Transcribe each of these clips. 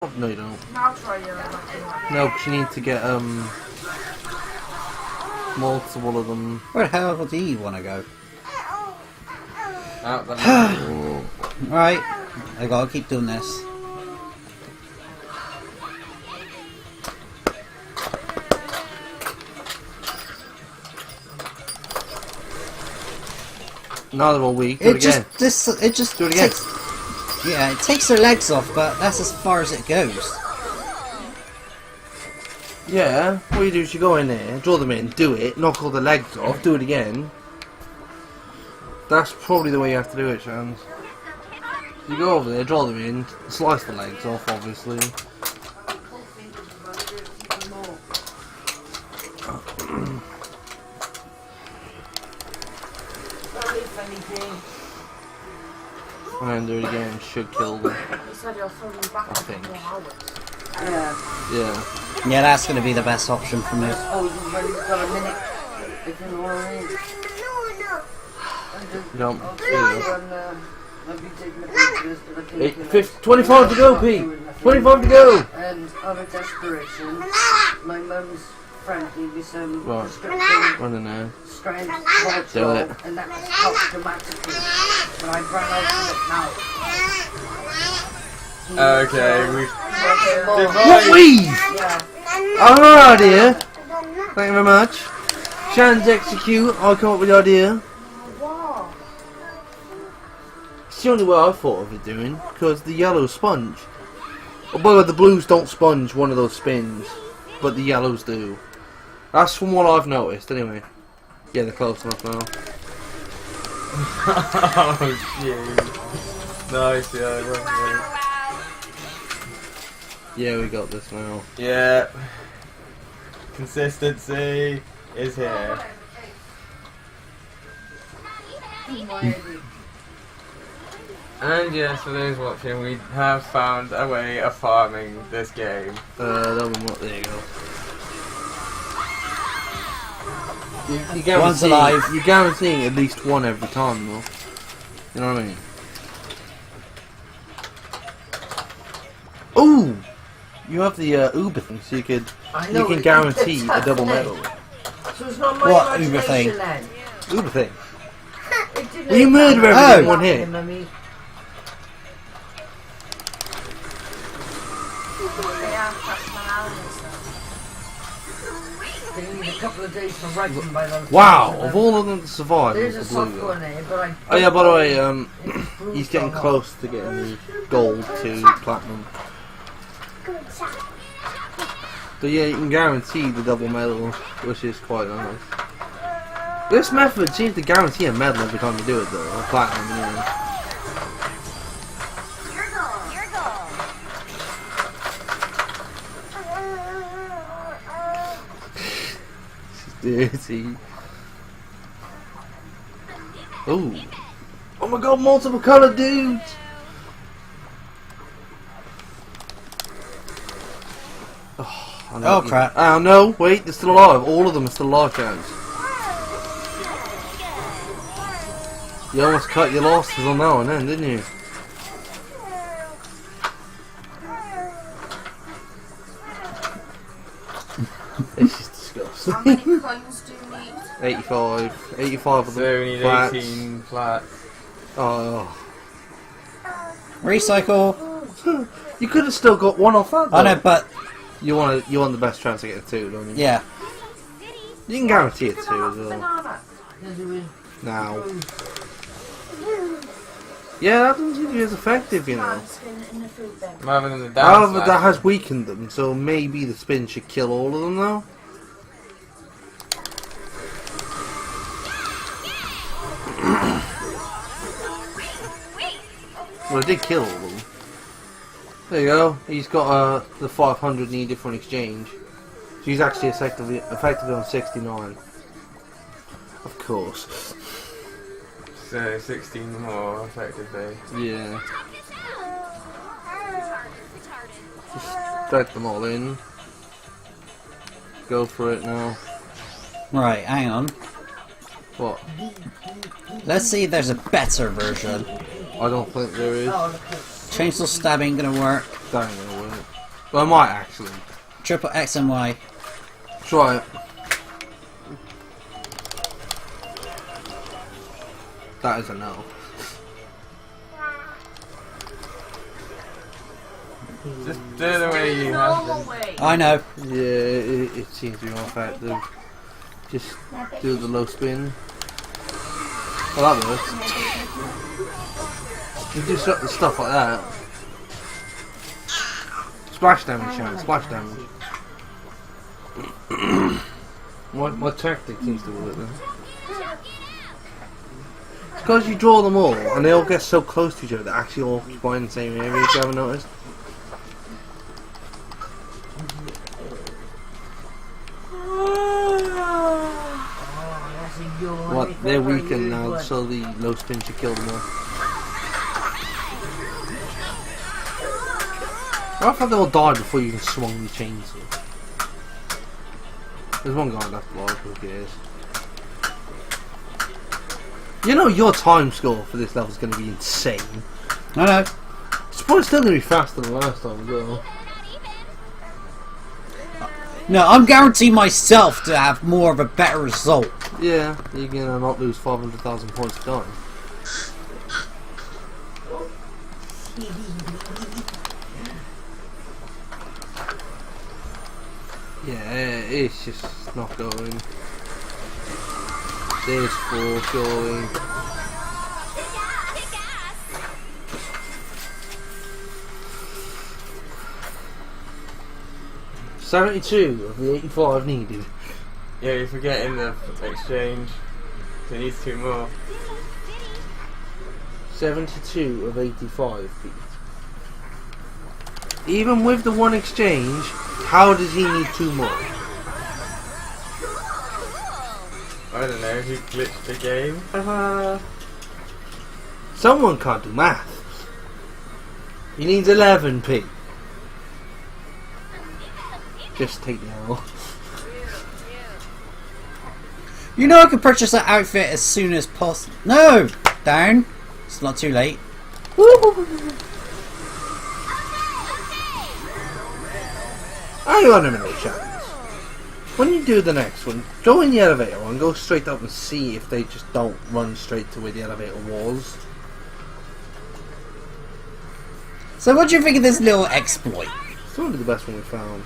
Oh, no, you don't. I'll try you. No, because you need to get multiple of them. Where the hell do you want to go? Out the Right, I gotta keep doing this. Now they're all weak. Do it again. It just Do it again. Yeah, it takes their legs off, but that's as far as it goes. Yeah, what you do is you go in there, draw them in, do it, knock all the legs off, do it again. That's probably the way you have to do it, Shans. You go over there, draw them in, slice the legs off, obviously. And then do it again, should kill them. You said you'll throw me back I think. in 4 hours. Yeah. Yeah, that's gonna be the best option for me. Oh, you've only got a minute. If you know what I mean. You don't. I'll be taking the pictures, but I think 25 to go, Pete! 25 to go! And out of desperation, my mum's friend gave me some Right. prescription Run in there. strength Do voltron, it. and that has helped dramatically. But I've run out of it now. Okay, we. What weave? Yeah. Alright, idea. Thank you very much. Shans execute, I come up with the idea. What? It's the only way I thought of it doing, because the yellow sponge. Oh, by the way, the blues don't sponge one of those spins, but the yellows do. That's from what I've noticed, anyway. Yeah, they're close enough now. Oh, jeez. Nice, yeah, well, Yeah, we got this now. yeah. Consistency is here. And yes, for those watching, we have found a way of farming this game. That one, there you go. You One's guarantee, alive. you're guaranteeing at least one every time, though. You know what I mean? Ooh! You have the Uber thing, so you could I you know, can it's guarantee tough, a double isn't it? medal. So it's not my What Uber imagination thing? then. Uber thing. It did Well, you look murder bad. everything in Oh. one hit. Mummy. Yeah, that's my hours. They need a couple of days for writing by those. Wow! Of all of them to survive, There's it's a the soft blue one guy. there, but I. Oh yeah, by the way, It's he's bruised getting on close to getting the gold to platinum. So yeah, you can guarantee the double medal, which is quite nice. This method seems to guarantee a medal every time you do it, though, or platinum, you know. This is dirty. Ooh. Oh my god, multiple colored dudes! Oh crap. Oh no, wait, they're still alive. All of them are still alive, Chance. You almost cut your losses on that one then, didn't you? This is disgusting. How many coins do you need? 85. 85 of So them. we need Flats. 18 flats. Oh. Recycle. You could have still got one off that though. I know, but You want the best chance to get a 2, don't you? yeah. You can guarantee a 2 as well. Banana. Now. Yeah, that doesn't seem to be as effective, you know. Spin in the food bin. Rather than the However, downside. that has weakened them, so maybe the spin should kill all of them now. Well, it did kill all of them. There you go. He's got the 500 needed for an exchange. So he's actually effectively on 69. Of course. So 16 more effectively. Yeah. Just thread them all in. Go for it now. Right, hang on. What? Let's see if there's a better version. I don't think there is. Oh, look at Chainsaw stabbing gonna work. That ain't gonna work. Well, I might actually. Triple X and Y. Try it. That is a no. Just do the way you have Normal to. way. I know. Yeah, it seems to be more effective. Just do the low spin. Well, that works. You do stuff like that. Splash damage, Shan. Splash damage. my tactic seems to work then. It's because you draw them all, and they all get so close to each other, they're actually all occupying the same area, if you haven't noticed. What, they're weakened now, so the low spin should kill them all. I thought they all died before you even swung the chainsaw. There's one guy left alive, who cares? You know your time score for this level is going to be insane. I know. It's probably still going to be faster than last time as well. No, I'm guaranteeing myself to have more of a better result. Yeah, you're going to not lose 500,000 points of time. Yeah, it's just not going. There's 4 going. $72 of the 85 needed. Yeah, you're forgetting the exchange. It needs 2 more. 72 of 85 feet. Even with the 1 exchange, how does he need 2 more? I don't know, who glitched the game? Someone can't do math. He needs 11p. Just take the L. You know I can purchase that outfit as soon as possible. No! Down. It's not too late. Hang on a minute, Chance. When you do the next one, go in the elevator and go straight up and see if they just don't run straight to where the elevator was. So what do you think of this little exploit? It's probably the best one we found.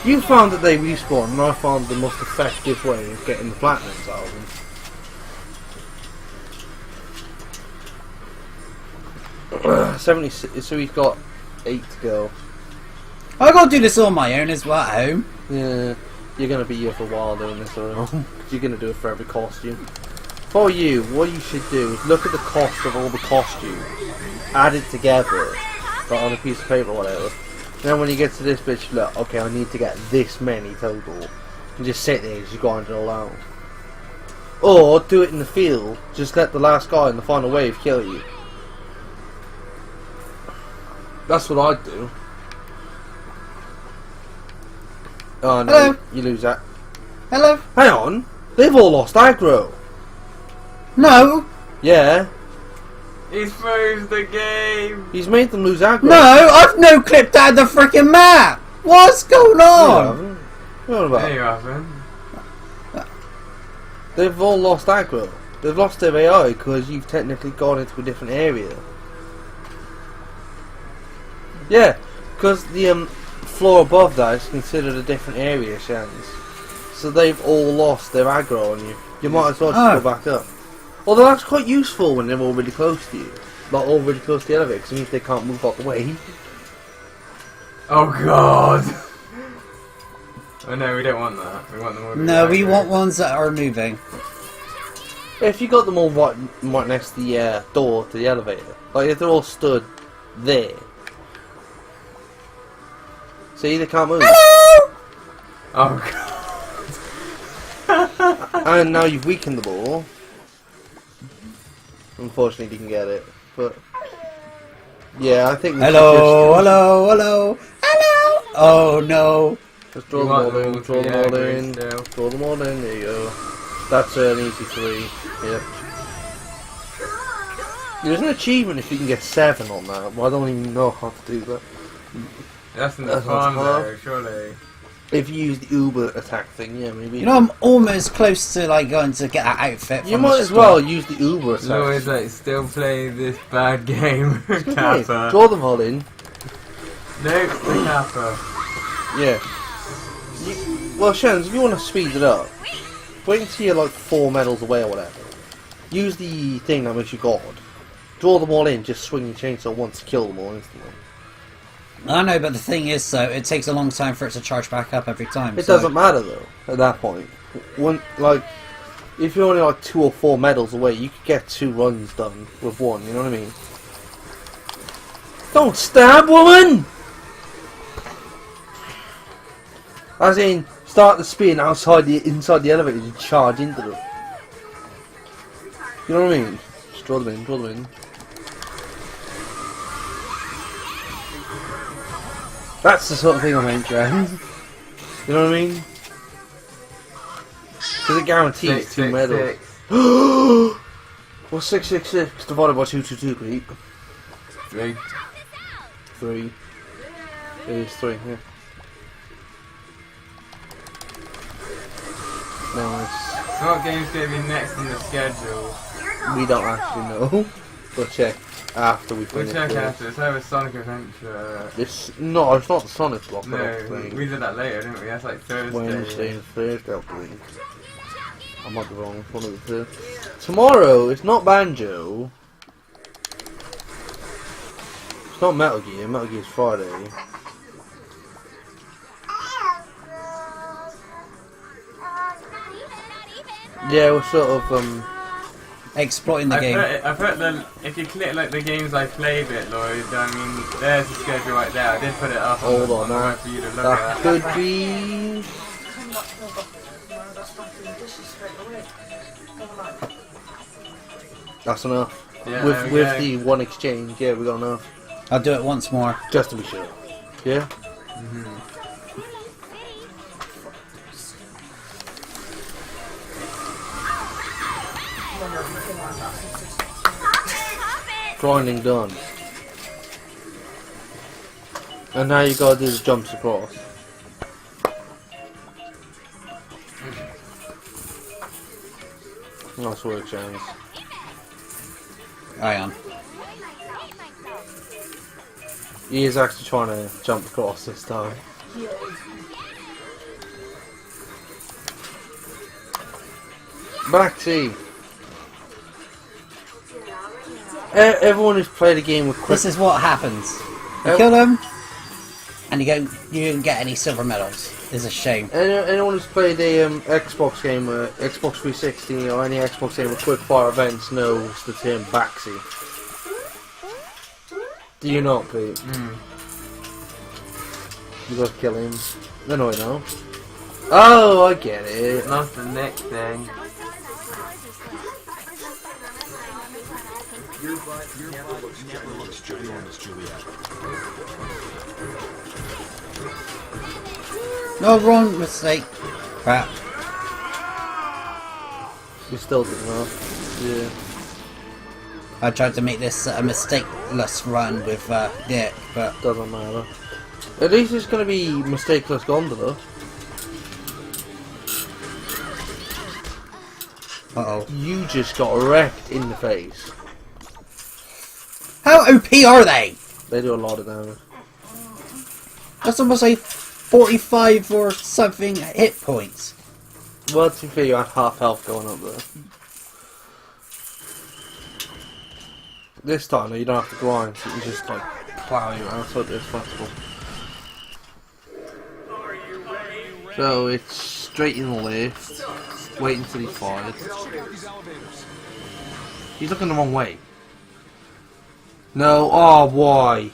You found that they respawn, and I found the most effective way of getting the platinums out of them. 76, so we've got 8 to go. I gotta do this on my own as well at home. Yeah, you're gonna be here for a while doing this around. You're gonna do it for every costume. For you, what you should do is look at the cost of all the costumes, add it together, like on a piece of paper or whatever. Then when you get to this bit, you look, okay, I need to get this many total. And just sit there and just grind it all out. Or do it in the field, just let the last guy in the final wave kill you. That's what I'd do. Oh no, Hello. you lose that. Hello? Hang on, they've all lost aggro. No! Yeah, He's froze the game! he's made them lose aggro. No! I've no clipped out the freaking map! What's going No, on? what about? There you haven't. They've all lost aggro. They've lost their AI because you've technically gone into a different area. Yeah, because the floor above that is considered a different area, Shans. So they've all lost their aggro on you. You might as well just go back up. Although that's quite useful when they're all really close to you. Like all really close to the elevator, because it means they can't move out the way. Oh god! Oh no, we don't want that. We want them all to be No, we aggro. want ones that are moving. If you got them all right next to the door to the elevator, like if they're all stood there, see, they can't move. Hello! Oh god. And now you've weakened the ball. Unfortunately, you can get it, but yeah, I think. Hello, hello, hello, hello! Oh no. Just draw You them all want them in. all to Draw be them all aggro in. still. Draw them all in. There you go. That's an easy 3. Yep. There's an achievement if you can get 7 on that, but I don't even know how to do that. That's in the That's farm not though, surely. If you use the Uber attack thing, yeah, maybe. You know, I'm almost close to like going to get that outfit. You from might the as store. well use the Uber attack. Lloyd's like still playing this bad game. Okay, Kappa. draw them all in. Nope, the Kappa. Yeah. Well, Shans, if you want to speed it up, wait until you're like 4 medals away or whatever. Use the thing that makes you God. Draw them all in, just swing your chainsaw once to kill them all instantly. I know, but the thing is, though, it takes a long time for it to charge back up every time. It so- doesn't matter though, at that point. One, like, if you're only like 2 or 4 medals away, you could get 2 runs done with 1, you know what I mean? Don't stab, woman! As in, start the spin inside the elevator and charge into them. You know what I mean? Just draw them in, draw them in. That's the sort of thing I'm interested. You know what I mean? Because it guarantees 2 medals. 666. What's 666 divided by 222, Pete? 3. 3. It is 3, yeah. Nice. So what game's going to be next in the schedule? We don't actually know. We'll check after we We'll finish check this. after. Let's have a Sonic Adventure. No, it's not the Sonic block. I No, don't think. we did that later, didn't we? That's like Thursday. Wednesday and Thursday, I believe. I might be wrong. One of the 2. Tomorrow, it's not Banjo. It's not Metal Gear. Metal Gear's Friday. Yeah, we're sort of Exploiting the game. I put the, if you click like the games I played it, Lloyd, I mean, there's the schedule right there. I did put it up Hold the, on the now. web for you to look That at. could be. Come back to the doctor tomorrow, that's not doing dishes straight away. Come on. That's enough. Yeah, there we with go. the 1 exchange, yeah, we got enough. I'll do it once more. Just to be sure. Yeah? Grinding done. And now you gotta do the jumps across. Nice work, James. I am. He is actually trying to jump across this time. Back to everyone who's played a game with quick. This is what happens. You Oh. kill them, and you don't get any silver medals. It's a shame. Anyone who's played a Xbox game, Xbox 360 or any Xbox game with quick fire events knows the term backseat. Do you not, Pete? You gotta kill him. No, I know. Oh, I get it. That's the next thing. No, wrong mistake. Crap. You still didn't know. Yeah. I tried to make this a mistakeless run with Dick, but Doesn't matter. At least it's gonna be mistakeless gondola. uh-oh. You just got wrecked in the face. How OP are they? They do a lot of damage. That's almost like 45 or something hit points. Well, to be fair, you had half health going up there. This time, though, you don't have to grind, so you can just like plow you out so it's flexible. So it's straight in the left, wait until he fires. He's looking the wrong way. No, oh, why?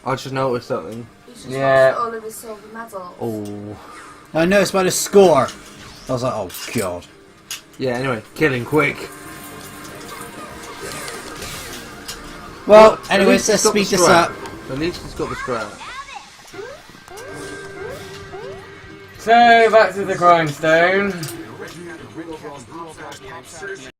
I just noticed something. He's just Yeah. lost all of his silver medals. Oh. I noticed by the score. I was like, oh god. Yeah, anyway, kill him quick. Well, at anyways, least let's he's got speed the this scrap. up. At least he's got the scrap. So, back to the grindstone.